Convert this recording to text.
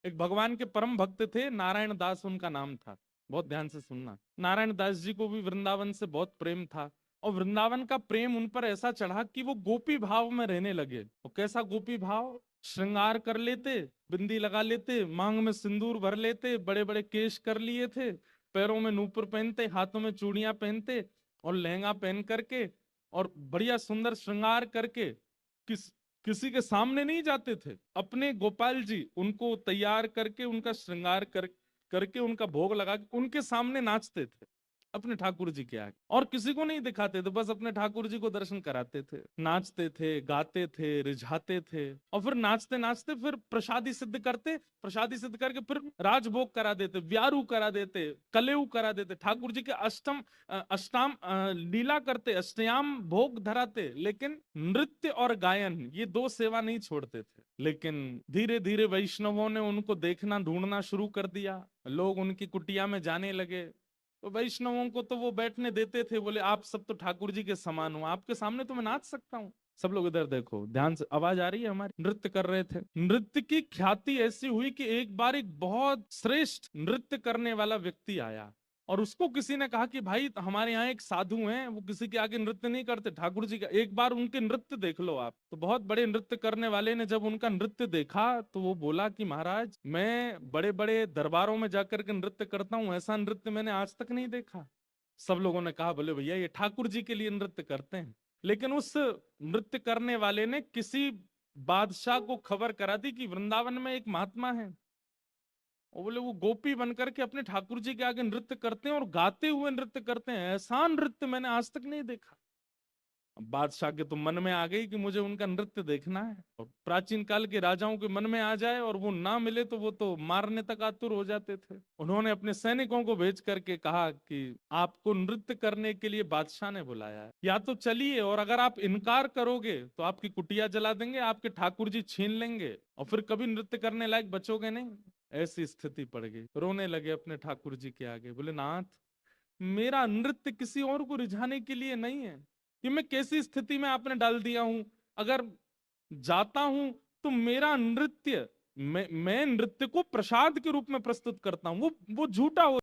एक भगवान के परम भक्त थे, नारायण दास उनका नाम था। बहुत ध्यान से सुनना। नारायण दास जी को भी वृंदावन से बहुत प्रेम था, और वृंदावन का प्रेम उन पर ऐसा चढ़ा कि वो गोपी भाव में रहने लगे। और कैसा गोपी भाव? श्रृंगार कर लेते, बिंदी लगा लेते, मांग में सिंदूर भर लेते, बड़े बड़े केश कर लिए थे, पैरों में नूपुर पहनते, हाथों में चूड़ियां पहनते, और लहंगा पहन करके और बढ़िया सुंदर श्रृंगार करके किसी के सामने नहीं जाते थे। अपने गोपाल जी उनको तैयार करके, उनका श्रृंगार करके, उनका भोग लगा के उनके सामने नाचते थे, अपने ठाकुर जी के आगे, और किसी को नहीं दिखाते थे, बस अपने ठाकुर जी को दर्शन कराते थे। नाचते थे, गाते थे, रिझाते थे, और फिर नाचते नाचते फिर प्रसादी सिद्ध करते, प्रसादी सिद्ध करके फिर राजभोग करा देते, व्यारू करा देते, कलेऊ करा देते, ठाकुर जी के अष्टाम लीला करते, अष्टयाम भोग धराते, लेकिन नृत्य और गायन ये दो सेवा नहीं छोड़ते थे। लेकिन धीरे धीरे वैष्णवों ने उनको देखना, ढूंढना शुरू कर दिया, लोग उनकी कुटिया में जाने लगे। तो वैष्णवों को तो वो बैठने देते थे, बोले आप सब तो ठाकुर जी के समान हो, आपके सामने तो मैं नाच सकता हूँ। सब लोग इधर देखो, ध्यान से, आवाज आ रही है हमारी? नृत्य कर रहे थे। नृत्य की ख्याति ऐसी हुई कि एक बार एक बहुत श्रेष्ठ नृत्य करने वाला व्यक्ति आया, और उसको किसी ने कहा कि भाई हमारे यहाँ एक साधु हैं, वो किसी के आगे नृत्य नहीं करते, ठाकुर जी का एक बार उनके नृत्य देख लो आप। तो बहुत बड़े नृत्य करने वाले ने जब उनका नृत्य देखा तो वो बोला कि महाराज, मैं बड़े बड़े दरबारों में जाकर के नृत्य करता हूँ, ऐसा नृत्य मैंने आज तक नहीं देखा। सब लोगों ने कहा बोले भैया ये ठाकुर जी के लिए नृत्य करते हैं। लेकिन उस नृत्य करने वाले ने किसी बादशाह को खबर करा दी कि वृंदावन में एक महात्मा है, और बोले वो गोपी बनकर के अपने ठाकुर जी के आगे नृत्य करते हैं, और गाते हुए नृत्य करते हैं, ऐसा नृत्य मैंने आज तक नहीं देखा। बादशाह के तो मन में आ गई कि मुझे उनका नृत्य देखना है। और प्राचीन काल के राजाओं के मन में आ जाए और वो ना मिले तो वो तो मारने तक आतुर हो जाते थे। उन्होंने अपने सैनिकों को भेज करके कहा कि आपको नृत्य करने के लिए बादशाह ने बुलाया है, या तो चलिए, और अगर आप इनकार करोगे तो आपकी कुटिया जला देंगे, आपके ठाकुर जी छीन लेंगे, और फिर कभी नृत्य करने लायक बचोगे नहीं। ऐसी स्थिति पड़ गई। रोने लगे अपने ठाकुर जी के आगे, बोले नाथ, मेरा नृत्य किसी और को रिझाने के लिए नहीं है, कि मैं कैसी स्थिति में आपने डाल दिया हूं। अगर जाता हूं तो मेरा नृत्य, मैं नृत्य को प्रसाद के रूप में प्रस्तुत करता हूं, वो झूठा हो